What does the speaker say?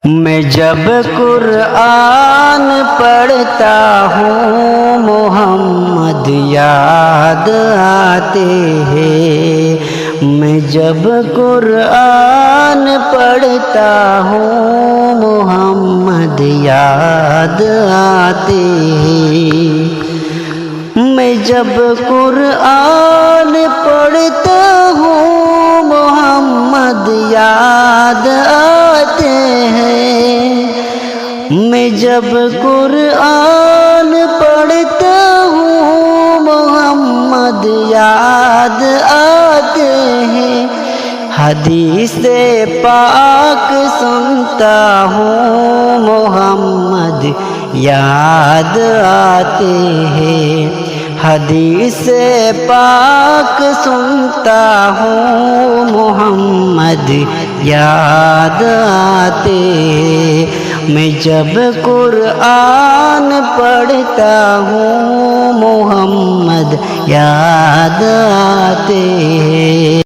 میں جب قرآن پڑھتا ہوں محمد یاد آتے ہیں۔ میں جب قرآن پڑھتا ہوں محمد یاد آتے ہیں۔ میں جب قرآن پڑھتا ہوں محمد یاد آتے ہیں۔ میں جب قرآن پڑھتا ہوں محمد یاد آتے ہیں۔ حدیث پاک سنتا ہوں محمد یاد آتے ہیں۔ حدیث پاک سنتا ہوں محمد یاد آتے ہیں۔ میں جب قرآن پڑھتا ہوں محمد یاد آتے ہیں۔